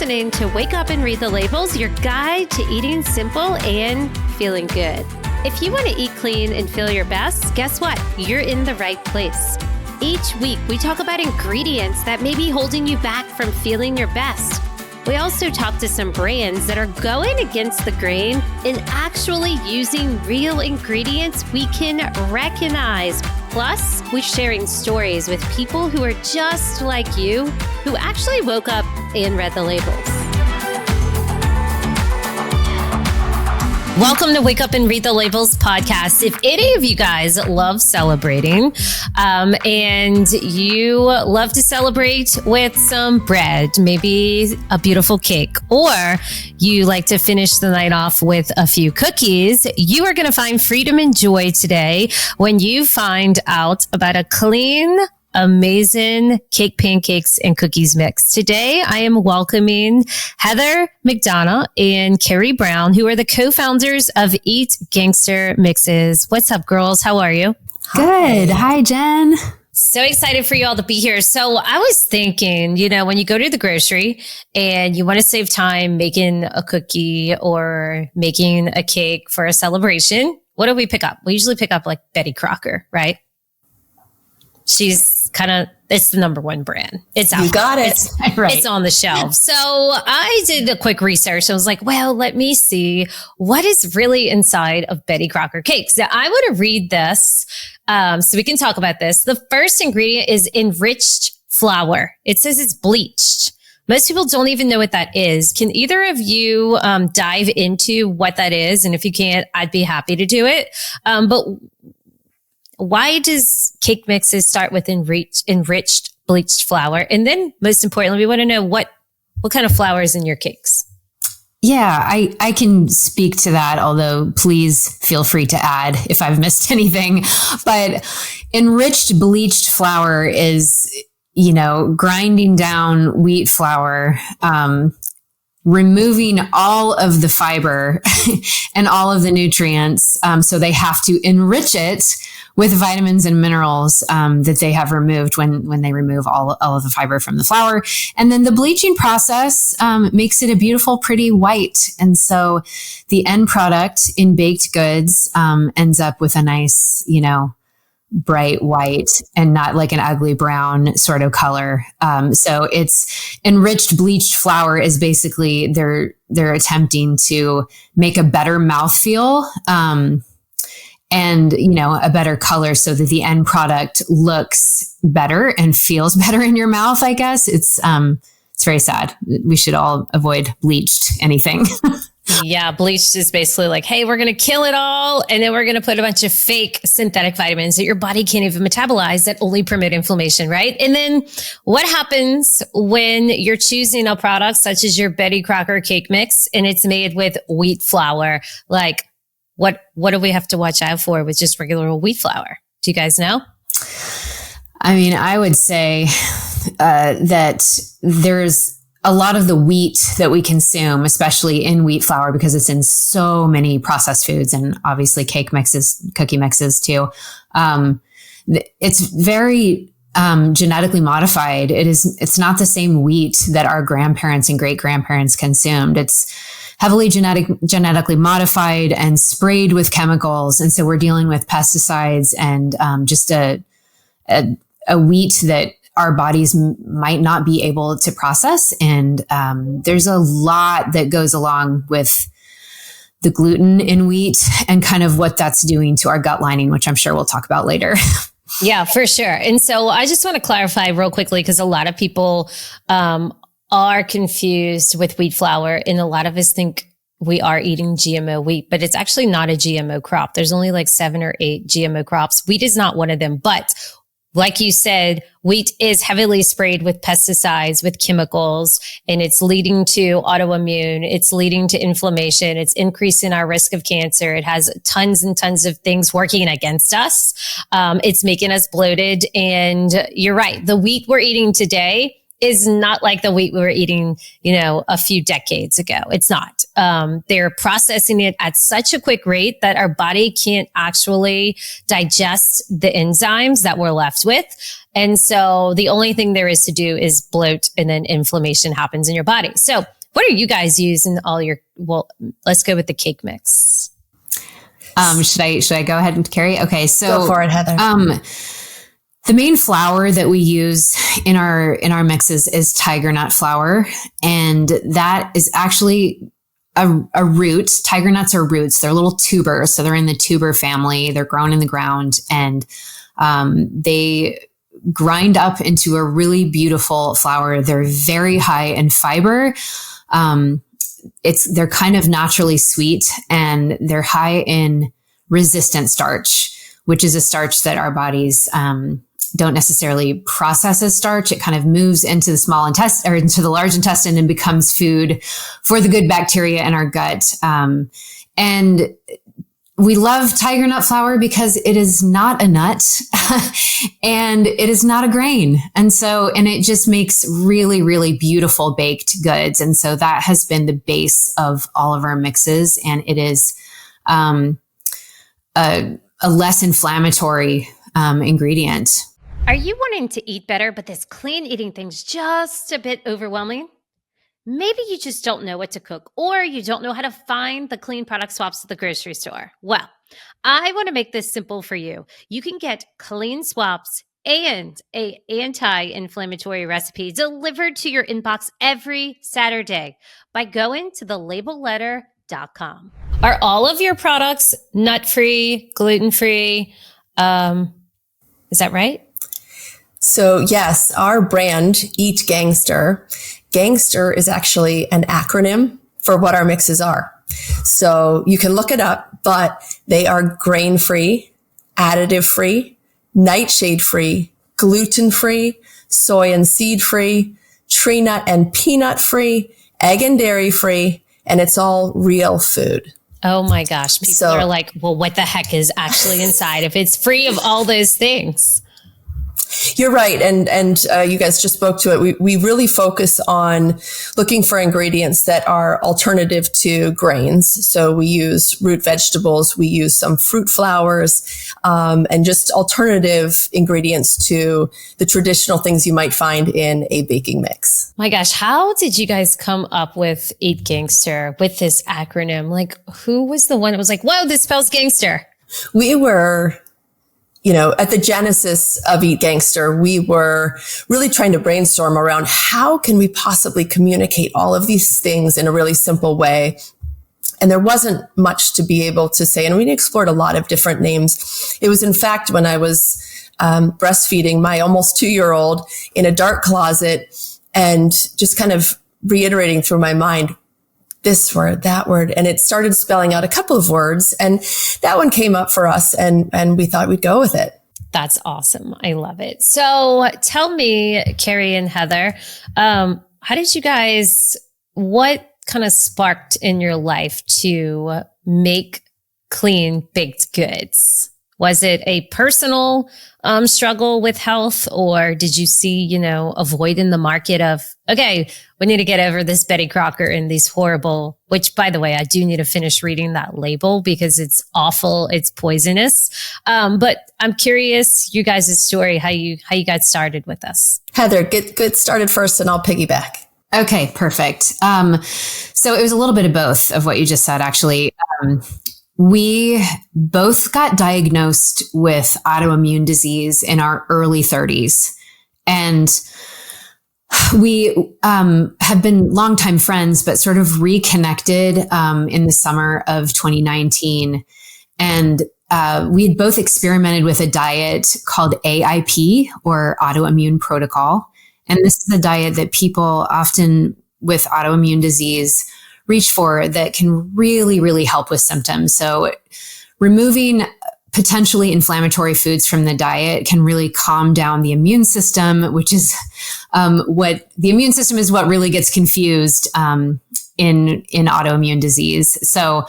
listening to Wake Up and Read the Labels, your guide to eating simple and feeling good. If you want to eat clean and feel your best, guess what? You're in the right place. Each week, we talk about ingredients that may be holding you back from feeling your best. We also talk to some brands that are going against the grain and actually using real ingredients we can recognize. Plus, we're sharing stories with people who are just like you, who actually woke up and read the labels. Welcome to Wake Up and Read the Labels podcast. If any of you guys love celebrating and you love to celebrate with some bread, maybe a beautiful cake, or you like to finish the night off with a few cookies, you are going to find freedom and joy today when you find out about a clean, amazing cake, pancakes, and cookies mix. Today, I am welcoming Heather McDonald and Kerry Brown, who are the co-founders of Eat G.A.N.G.S.T.E.R mixes. What's up, girls? How are you? Good. Hi, Jen. So excited for you all to be here. So I was thinking, when you go to the grocery and you want to save time making a cookie or making a cake for a celebration, what do we pick up? We usually pick up like Betty Crocker, right? She's it's the number one brand. It's out. You got it. It's on the shelf. So I did a quick research. I was like, well, let me see what is really inside of Betty Crocker cakes. Now, I want to read this so we can talk about this. The first ingredient is enriched flour. It says it's bleached. Most people don't even know what that is. Can either of you dive into what that is? And if you can't, I'd be happy to do it. But why does cake mixes start with enriched bleached flour? And then most importantly, we want to know what kind of flour is in your cakes. Yeah, I can speak to that, although please feel free to add if I've missed anything. But enriched bleached flour is, grinding down wheat flour, removing all of the fiber and all of the nutrients. So they have to enrich it with vitamins and minerals that they have removed when they remove all of the fiber from the flour. And then the bleaching process makes it a beautiful, pretty white. And so the end product in baked goods ends up with a nice, bright white and not like an ugly brown sort of color. So it's enriched bleached flour is basically they're attempting to make a better mouthfeel and a better color so that the end product looks better and feels better in your mouth. I guess it's very sad. We should all avoid bleached anything. Yeah, bleached is basically like, hey, we're going to kill it all. And then we're going to put a bunch of fake synthetic vitamins that your body can't even metabolize that only promote inflammation, right? And then what happens when you're choosing a product such as your Betty Crocker cake mix and it's made with wheat flour? Like, what do we have to watch out for with just regular old wheat flour? Do you guys know? I mean, I would say that there's a lot of the wheat that we consume, especially in wheat flour, because it's in so many processed foods and obviously cake mixes, cookie mixes too. It's very genetically modified. It's not the same wheat that our grandparents and great grandparents consumed. It's heavily genetically modified and sprayed with chemicals. And so we're dealing with pesticides and just a wheat that our bodies might not be able to process. And there's a lot that goes along with the gluten in wheat and kind of what that's doing to our gut lining, which I'm sure we'll talk about later. Yeah, for sure. And so I just want to clarify real quickly, because a lot of people are confused with wheat flour, and a lot of us think we are eating GMO wheat, but it's actually not a GMO crop. There's only like 7 or 8 GMO crops. Wheat is not one of them, but like you said, wheat is heavily sprayed with pesticides, with chemicals, and it's leading to autoimmune. It's leading to inflammation. It's increasing our risk of cancer. It has tons and tons of things working against us. It's making us bloated. And you're right. The wheat we're eating today is not like the wheat we were eating, a few decades ago. It's not. they're processing it at such a quick rate that our body can't actually digest the enzymes that we're left with. And so the only thing there is to do is bloat, and then inflammation happens in your body. So what are you guys using all your, well, let's go with the cake mix. Should I go ahead and Kerry? Okay. So go for it, Heather. The main flour that we use in our mixes is tiger nut flour. And that is actually a root. Tiger nuts are roots. They're little tubers. So they're in the tuber family. They're grown in the ground, and they grind up into a really beautiful flour. They're very high in fiber. They're kind of naturally sweet, and they're high in resistant starch, which is a starch that our bodies don't necessarily process as starch. It kind of moves into the small intestine or into the large intestine and becomes food for the good bacteria in our gut. And we love tiger nut flour because it is not a nut and it is not a grain. And it just makes really, really beautiful baked goods. And so that has been the base of all of our mixes. And it is a less inflammatory ingredient. Are you wanting to eat better, but this clean eating thing's just a bit overwhelming? Maybe you just don't know what to cook, or you don't know how to find the clean product swaps at the grocery store. Well, I want to make this simple for you. You can get clean swaps and an anti-inflammatory recipe delivered to your inbox every Saturday by going to thelabelletter.com. Are all of your products nut-free, gluten-free? Is that right? So yes, our brand, Eat G.A.N.G.S.T.E.R. GANGSTER is actually an acronym for what our mixes are. So you can look it up, but they are grain-free, additive-free, nightshade-free, gluten-free, soy and seed-free, tree nut and peanut-free, egg and dairy-free, and it's all real food. Oh my gosh. People are like, well, what the heck is actually inside if it's free of all those things? You're right. And you guys just spoke to it. We really focus on looking for ingredients that are alternative to grains. So we use root vegetables, we use some fruit flours, and just alternative ingredients to the traditional things you might find in a baking mix. My gosh, how did you guys come up with Eat G.A.N.G.S.T.E.R with this acronym? Like, who was the one that was like, whoa, this spells gangster? We were, at the genesis of Eat G.A.N.G.S.T.E.R, we were really trying to brainstorm around how can we possibly communicate all of these things in a really simple way. And there wasn't much to be able to say. And we explored a lot of different names. It was, in fact, when I was breastfeeding my almost 2-year-old in a dark closet and just kind of reiterating through my mind, this word, that word. And it started spelling out a couple of words. And that one came up for us, and we thought we'd go with it. That's awesome. I love it. So tell me, Kerry and Heather, how did you guys, what kind of sparked in your life to make clean baked goods? Was it a personal struggle with health, or did you see, a void in the market of, okay, we need to get over this Betty Crocker and these horrible, which, by the way, I do need to finish reading that label because it's awful. It's poisonous. But I'm curious, you guys' story, how you got started with us. Heather, get started first and I'll piggyback. Okay, perfect. So it was a little bit of both of what you just said, actually. We both got diagnosed with autoimmune disease in our early 30s. And we have been longtime friends, but sort of reconnected in the summer of 2019. And we had both experimented with a diet called AIP, or autoimmune protocol. And this is a diet that people often with autoimmune disease reach for that can really, really help with symptoms. So removing potentially inflammatory foods from the diet can really calm down the immune system, which is what the immune system is what really gets confused in autoimmune disease. So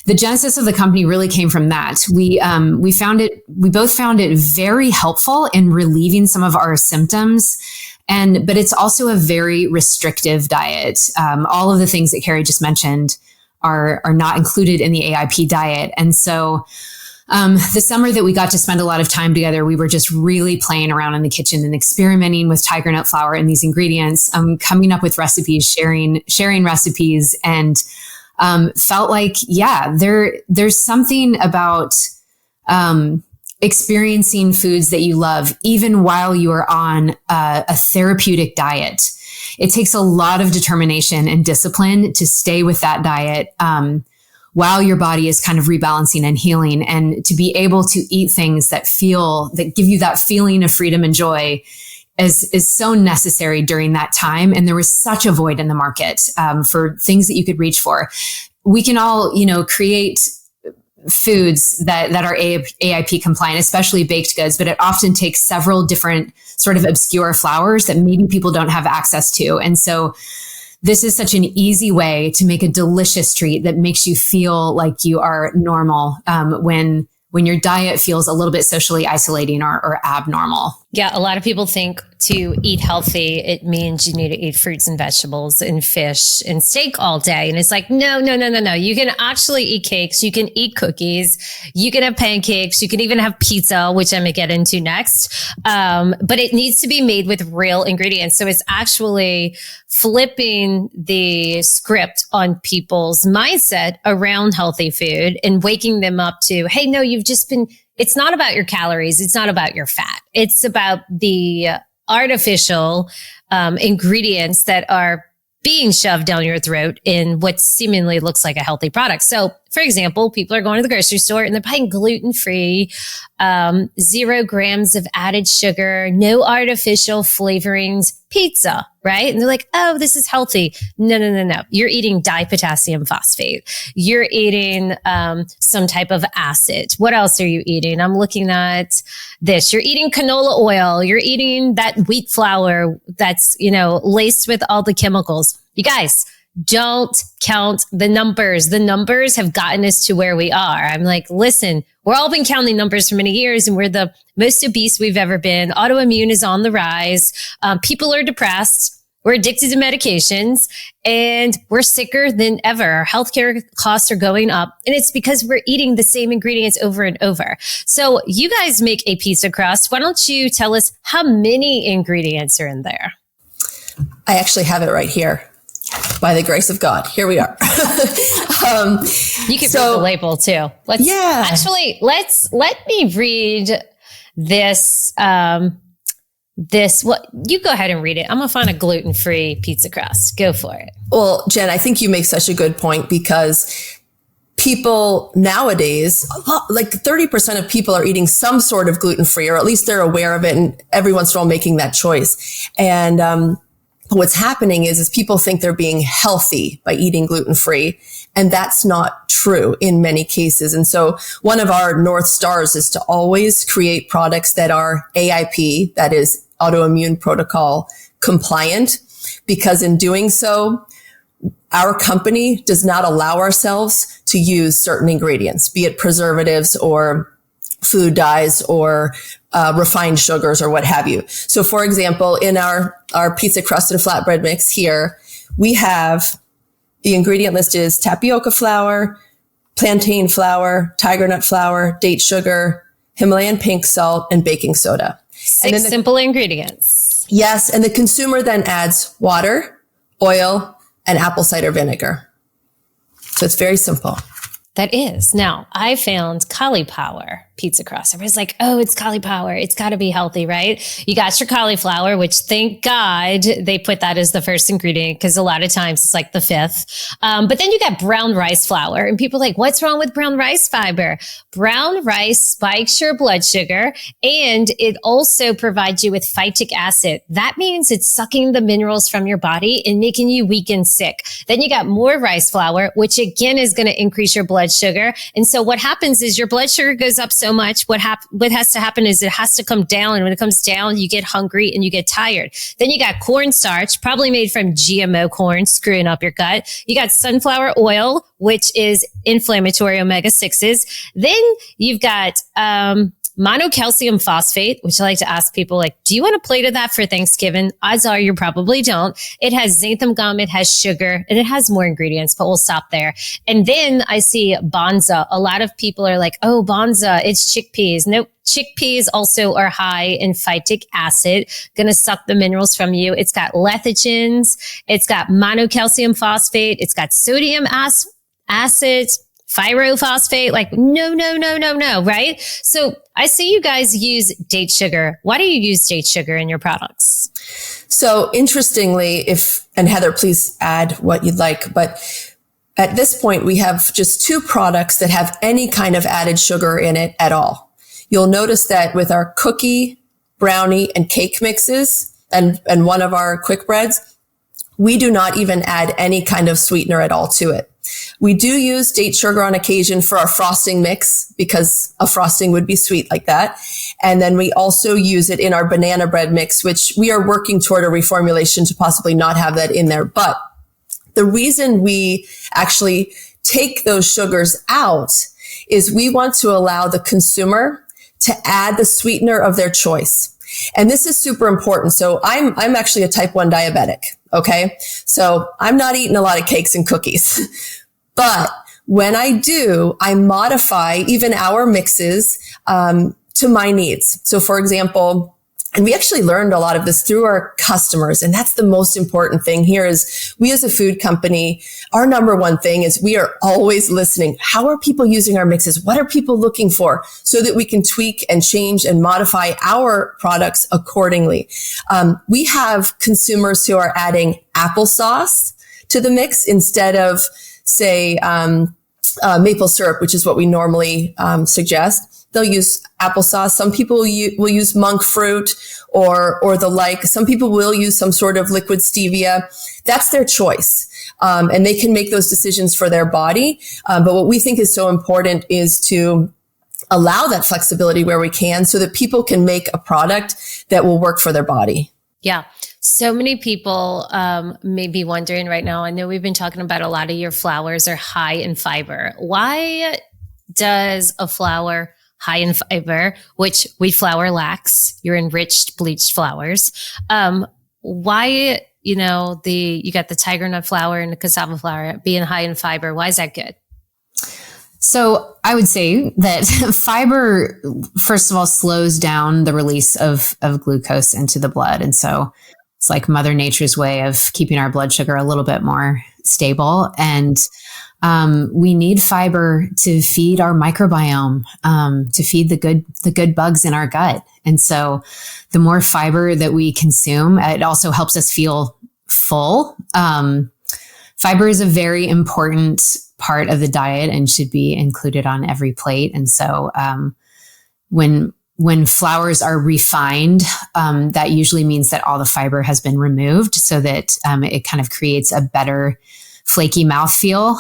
the genesis of the company really came from that. We both found it very helpful in relieving some of our symptoms. But it's also a very restrictive diet. All of the things that Kerry just mentioned are not included in the AIP diet. And so the summer that we got to spend a lot of time together, we were just really playing around in the kitchen and experimenting with tiger nut flour and these ingredients, coming up with recipes, sharing recipes, and felt like, there's something about experiencing foods that you love, even while you are on a therapeutic diet. It takes a lot of determination and discipline to stay with that diet while your body is kind of rebalancing and healing, and to be able to eat things that give you that feeling of freedom and joy is so necessary during that time. And there was such a void in the market for things that you could reach for. We can all, create foods that are AIP compliant, especially baked goods, but it often takes several different sort of obscure flours that maybe people don't have access to. And so this is such an easy way to make a delicious treat that makes you feel like you are normal when your diet feels a little bit socially isolating or abnormal. Yeah, a lot of people think to eat healthy, it means you need to eat fruits and vegetables and fish and steak all day. And it's like, no. You can actually eat cakes. You can eat cookies. You can have pancakes. You can even have pizza, which I'm going to get into next. But it needs to be made with real ingredients. So it's actually flipping the script on people's mindset around healthy food and waking them up to, hey, no, it's not about your calories. It's not about your fat. It's about the artificial ingredients that are being shoved down your throat in what seemingly looks like a healthy product. So, for example, people are going to the grocery store and they're buying gluten-free, 0 grams of added sugar, no artificial flavorings pizza, right? And they're like, oh, this is healthy. No. You're eating dipotassium phosphate. You're eating some type of acid. What else are you eating? I'm looking at this. You're eating canola oil. You're eating that wheat flour that's, laced with all the chemicals. You guys, don't count the numbers. The numbers have gotten us to where we are. I'm like, listen, we're all been counting numbers for many years and we're the most obese we've ever been. Autoimmune is on the rise. People are depressed. We're addicted to medications and we're sicker than ever. Our healthcare costs are going up and it's because we're eating the same ingredients over and over. So you guys make a pizza crust. Why don't you tell us how many ingredients are in there? I actually have it right here. By the grace of God, here we are. You can read the label too. Let me read this. You go ahead and read it. I'm gonna find a gluten-free pizza crust. Go for it. Well, Jen, I think you make such a good point because people nowadays, like 30% of people are eating some sort of gluten-free, or at least they're aware of it, and every once in a while making that choice. And what's happening is people think they're being healthy by eating gluten-free, and that's not true in many cases. And so one of our North Stars is to always create products that are AIP, that is autoimmune protocol compliant, because in doing so, our company does not allow ourselves to use certain ingredients, be it preservatives or food dyes or refined sugars or what have you. So for example, in our pizza crust and flatbread mix here, we have the ingredient list is tapioca flour, plantain flour, tiger nut flour, date sugar, Himalayan pink salt, and baking soda. Six simple ingredients. Yes. And the consumer then adds water, oil, and apple cider vinegar. So it's very simple. That is. Now, I found cauliflower pizza crust. Everybody's like, oh, it's cauliflower. It's got to be healthy, right? You got your cauliflower, which thank God they put that as the first ingredient because a lot of times it's like the fifth. But then you got brown rice flour and people are like, what's wrong with brown rice fiber? Brown rice spikes your blood sugar and it also provides you with phytic acid. That means it's sucking the minerals from your body and making you weak and sick. Then you got more rice flour, which again is going to increase your blood sugar. And so what happens is your blood sugar goes up so much. What has to happen is it has to come down. And when it comes down, you get hungry and you get tired. Then you got cornstarch, probably made from GMO corn, screwing up your gut. You got sunflower oil, which is inflammatory omega-6s. Then you've got, monocalcium phosphate, which I like to ask people, like, do you want a plate of that for Thanksgiving? Odds are you probably don't. It has xanthan gum, it has sugar, and it has more ingredients, but we'll stop there. And then I see Bonza. A lot of people are like, oh, Bonza, it's chickpeas. Nope. Chickpeas also are high in phytic acid, going to suck the minerals from you. It's got lecithins. It's got monocalcium phosphate. It's got sodium acid, pyrophosphate. Like, no, right? So I see you guys use date sugar. Why do you use date sugar in your products? So interestingly, and Heather, please add what you'd like, but at this point, we have just 2 products that have any kind of added sugar in it at all. You'll notice that with our cookie, brownie, and cake mixes, and one of our quick breads, we do not even add any kind of sweetener at all to it. We do use date sugar on occasion for our frosting mix because a frosting would be sweet like that. And then we also use it in our banana bread mix, which we are working toward a reformulation to possibly not have that in there. But the reason we actually take those sugars out is we want to allow the consumer to add the sweetener of their choice. And this is super important. So I'm actually a type 1 diabetic. Okay. So I'm not eating a lot of cakes and cookies, but when I do, I modify even our mixes, to my needs. So for example, and we actually learned a lot of this through our customers. And that's the most important thing here is we as a food company, our number one thing is we are always listening. How are people using our mixes? What are people looking for so that we can tweak and change and modify our products accordingly? We have consumers who are adding applesauce to the mix instead of, say, maple syrup, which is what we normally suggest. They'll use applesauce. Some people will use monk fruit or the like. Some people will use some sort of liquid stevia. That's their choice. And they can make those decisions for their body. But what we think is so important is to allow that flexibility where we can so that people can make a product that will work for their body. Yeah. So many people may be wondering right now, I know we've been talking about a lot of your flours are high in fiber. Why does a flour high in fiber, which wheat flour lacks, your enriched bleached flours, why, you got the tiger nut flour and the cassava flour being high in fiber, why is that good? So I would say that fiber, first of all, slows down the release of glucose into the blood. And so it's like Mother Nature's way of keeping our blood sugar a little bit more stable. And we need fiber to feed our microbiome, to feed the good bugs in our gut. And so the more fiber that we consume, it also helps us feel full. Fiber is a very important part of the diet and should be included on every plate. And so when flours are refined, that usually means that all the fiber has been removed so that it kind of creates a better flaky mouthfeel.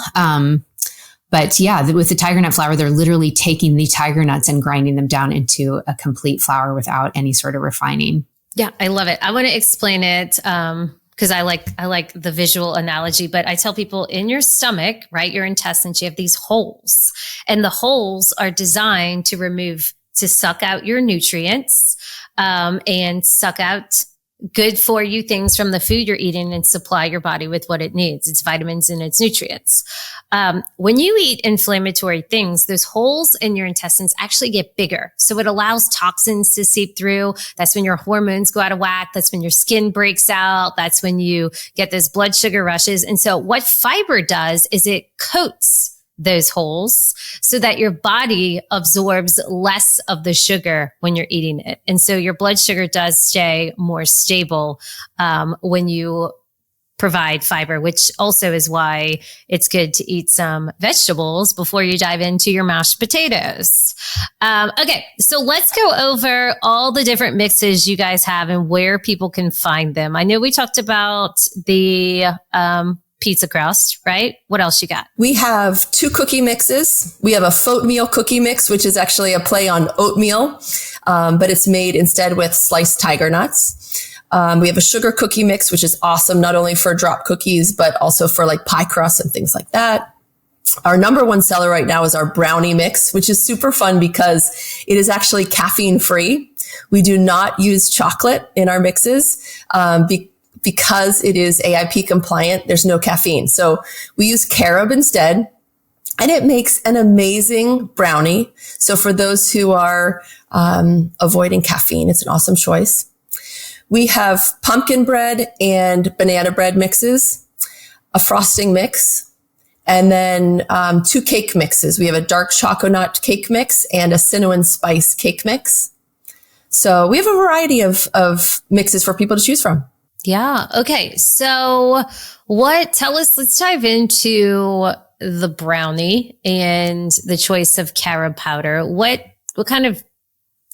But yeah, with the tiger nut flour, they're literally taking the tiger nuts and grinding them down into a complete flour without any sort of refining. Yeah, I love it. I want to explain it because I like the visual analogy, but I tell people in your stomach, right, your intestines, you have these holes, and the holes are designed to suck out your nutrients and suck out good for you things from the food you're eating and supply your body with what it needs, its vitamins and its nutrients. When you eat inflammatory things, those holes in your intestines actually get bigger. So it allows toxins to seep through. That's when your hormones go out of whack. That's when your skin breaks out. That's when you get those blood sugar rushes. And so what fiber does is it coats those holes so that your body absorbs less of the sugar when you're eating it. And so your blood sugar does stay more stable when you provide fiber, which also is why it's good to eat some vegetables before you dive into your mashed potatoes. Okay, so let's go over all the different mixes you guys have and where people can find them. I know we talked about the pizza crust, right? What else you got? We have 2 cookie mixes. We have a oatmeal cookie mix, which is actually a play on oatmeal, but it's made instead with sliced tiger nuts. We have a sugar cookie mix, which is awesome, not only for drop cookies, but also for like pie crusts and things like that. Our number one seller right now is our brownie mix, which is super fun because it is actually caffeine free. We do not use chocolate in our mixes because it is AIP compliant. There's no caffeine. So we use carob instead, and it makes an amazing brownie. So for those who are avoiding caffeine, it's an awesome choice. We have pumpkin bread and banana bread mixes, a frosting mix, and then 2 cake mixes. We have a dark chocolate cake mix and a cinnamon spice cake mix. So we have a variety of mixes for people to choose from. Yeah. Okay. So let's dive into the brownie and the choice of carob powder. What kind of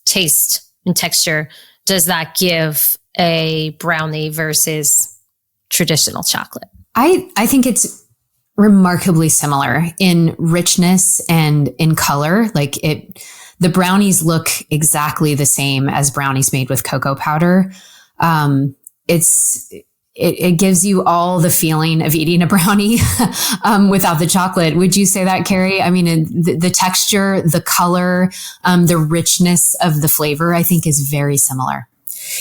taste and texture does that give a brownie versus traditional chocolate? I think it's remarkably similar in richness and in color. The brownies look exactly the same as brownies made with cocoa powder. It gives you all the feeling of eating a brownie without the chocolate. Would you say that, Kerry? I mean, the texture, the color, the richness of the flavor, I think is very similar.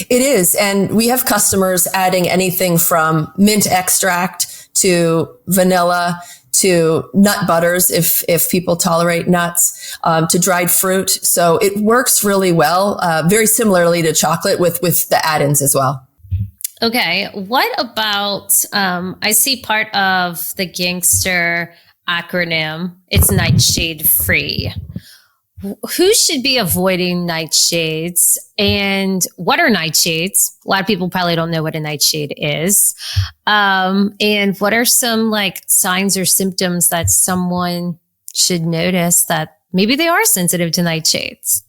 It is. And we have customers adding anything from mint extract to vanilla to nut butters if people tolerate nuts, to dried fruit. So it works really well, very similarly to chocolate with the add-ins as well. Okay. What about, I see part of the GANGSTER acronym, it's nightshade free. Who should be avoiding nightshades, and what are nightshades? A lot of people probably don't know what a nightshade is. And what are some signs or symptoms that someone should notice that maybe they are sensitive to nightshades?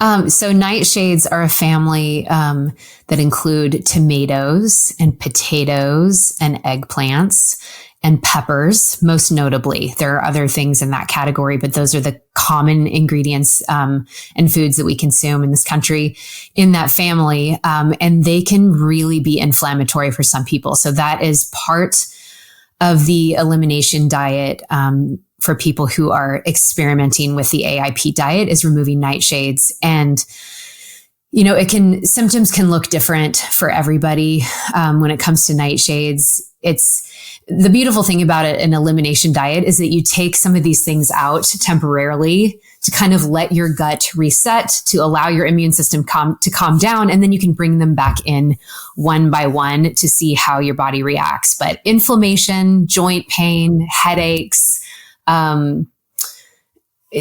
So nightshades are a family that include tomatoes and potatoes and eggplants and peppers, most notably. There are other things in that category, but those are the common ingredients and foods that we consume in this country in that family. And they can really be inflammatory for some people. So that is part of the elimination diet for people who are experimenting with the AIP diet, is removing nightshades. And symptoms can look different for everybody when it comes to nightshades. The beautiful thing about an elimination diet is that you take some of these things out temporarily to kind of let your gut reset, to allow your immune system to calm down, and then you can bring them back in one by one to see how your body reacts. But inflammation, joint pain, headaches,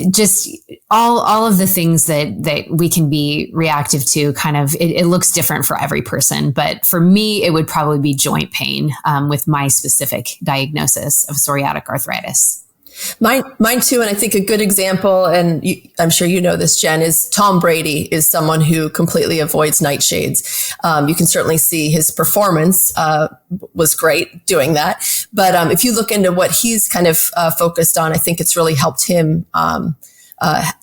just all of the things that we can be reactive to, kind of, it looks different for every person. But for me, it would probably be joint pain with my specific diagnosis of psoriatic arthritis. Mine too. And I think a good example, and I'm sure you know this, Jen, is Tom Brady is someone who completely avoids nightshades. You can certainly see his performance was great doing that. But if you look into what he's kind of focused on, I think it's really helped him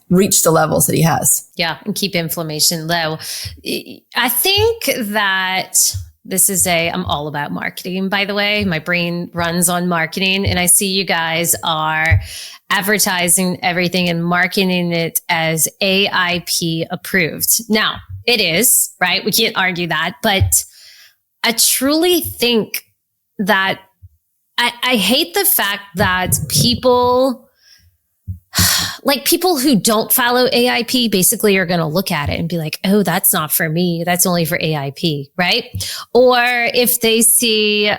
reach the levels that he has. Yeah, and keep inflammation low. I think that I'm all about marketing, by the way. My brain runs on marketing, and I see you guys are advertising everything and marketing it as AIP approved. Now, it is, right? We can't argue that, but I truly think that I hate the fact that people who don't follow AIP basically are going to look at it and be like, oh, that's not for me. That's only for AIP, right? Or if they see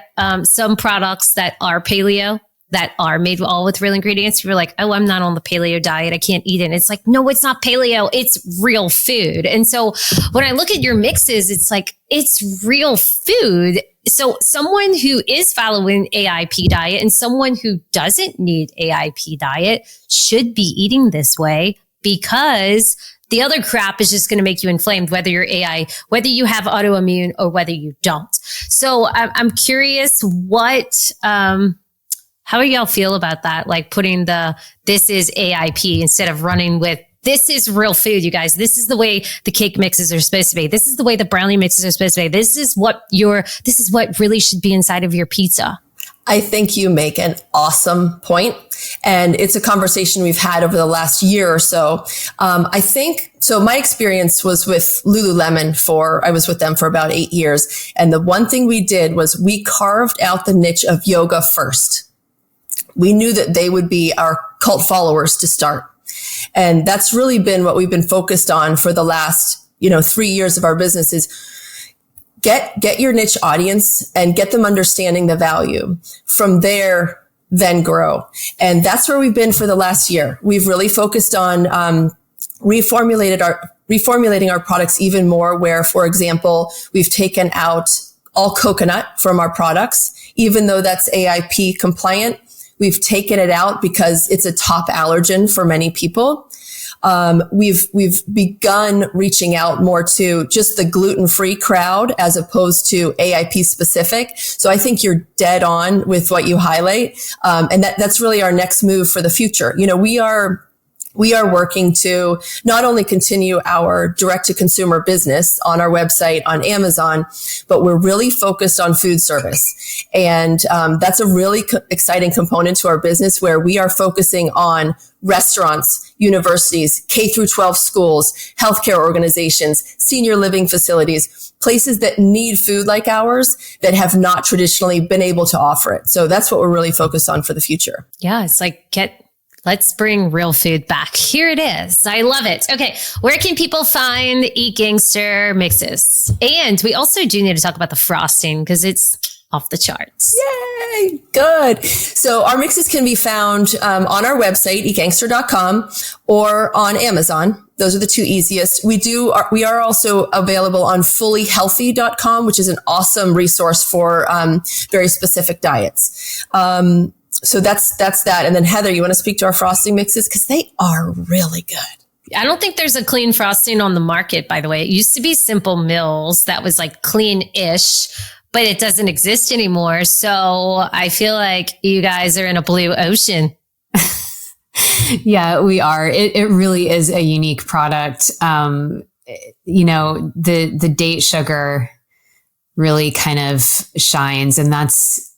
some products that are paleo, that are made all with real ingredients, you're like, oh, I'm not on the paleo diet, I can't eat it. And it's like, no, it's not paleo, it's real food. And so when I look at your mixes, it's like, it's real food. So someone who is following AIP diet and someone who doesn't need AIP diet should be eating this way, because the other crap is just going to make you inflamed, whether you're whether you have autoimmune or whether you don't. So I'm curious how do y'all feel about that? Like putting this is AIP instead of running with, this is real food, you guys. This is the way the cake mixes are supposed to be. This is the way the brownie mixes are supposed to be. This is what really should be inside of your pizza. I think you make an awesome point, and it's a conversation we've had over the last year or so. I think, so my experience was with Lululemon I was with them for about 8 years. And the one thing we did was we carved out the niche of yoga first. We knew that they would be our cult followers to start. And that's really been what we've been focused on for the last, 3 years of our business is get your niche audience and get them understanding the value. From there, then grow. And that's where we've been for the last year. We've really focused on reformulating our products even more, where, for example, we've taken out all coconut from our products, even though that's AIP compliant. We've taken it out because it's a top allergen for many people. We've begun reaching out more to just the gluten-free crowd as opposed to AIP specific. So I think you're dead on with what you highlight. And that's really our next move for the future. We are working to not only continue our direct to consumer business on our website, on Amazon, but we're really focused on food service. And that's a really exciting component to our business, where we are focusing on restaurants, universities, K through 12 schools, healthcare organizations, senior living facilities, places that need food like ours that have not traditionally been able to offer it. So that's what we're really focused on for the future. Yeah, it's like let's bring real food back. Here it is. I love it. Okay. Where can people find Eat G.A.N.G.S.T.E.R mixes? And we also do need to talk about the frosting because it's off the charts. Yay! Good. So our mixes can be found on our website, eatgangster.com, or on Amazon. Those are the two easiest. We are also available on fullyhealthy.com, which is an awesome resource for very specific diets. So that's that. And then Heather, you want to speak to our frosting mixes? Because they are really good. I don't think there's a clean frosting on the market, by the way. It used to be Simple Mills that was like clean-ish, but it doesn't exist anymore. So I feel like you guys are in a blue ocean. Yeah, we are. It really is a unique product. The date sugar really kind of shines, and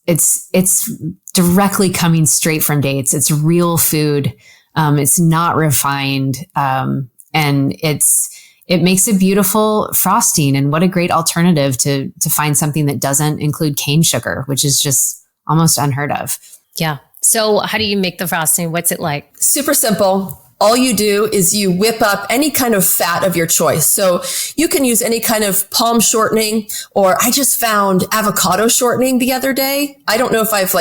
it's directly coming straight from dates. It's real food. It's not refined. And it makes a beautiful frosting, and what a great alternative to find something that doesn't include cane sugar, which is just almost unheard of. Yeah. So how do you make the frosting? What's it like? Super simple. All you do is you whip up any kind of fat of your choice. So you can use any kind of palm shortening, or I just found avocado shortening the other day. I don't know if I've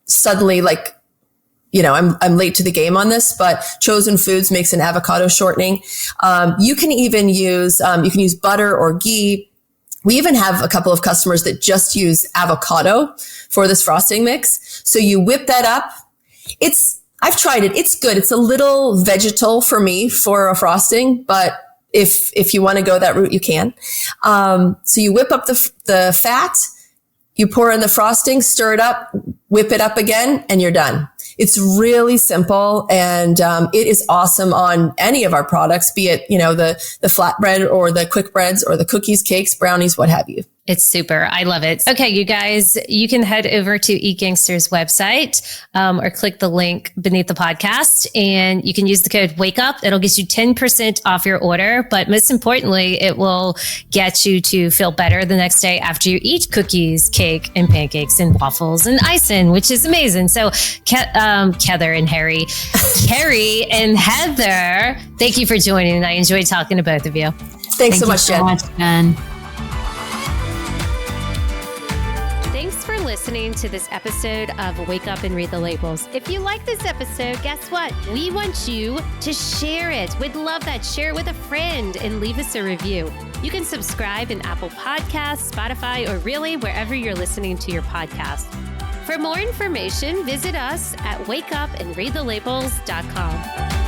suddenly I'm late to the game on this, but Chosen Foods makes an avocado shortening. You can even use butter or ghee. We even have a couple of customers that just use avocado for this frosting mix. So you whip that up. I've tried it. It's good. It's a little vegetal for me for a frosting, but if you want to go that route, you can. So you whip up the fat, you pour in the frosting, stir it up, whip it up again, and you're done. It's really simple, and it is awesome on any of our products, be it, the flatbread or the quick breads or the cookies, cakes, brownies, what have you. It's super. I love it. Okay, you guys, you can head over to Eat G.A.N.G.S.T.E.R's website or click the link beneath the podcast, and you can use the code WAKEUP. It'll get you 10% off your order, but most importantly, it will get you to feel better the next day after you eat cookies, cake, and pancakes, and waffles, and icing, which is amazing. So Kerry and Heather, thank you for joining. I enjoyed talking to both of you. Thanks so much, Jen. Thanks for listening to this episode of Wake Up and Read the Labels. If you like this episode, guess what? We want you to share it. We'd love that. Share it with a friend and leave us a review. You can subscribe in Apple Podcasts, Spotify, or really wherever you're listening to your podcast. For more information, visit us at wakeupandreadthelabels.com.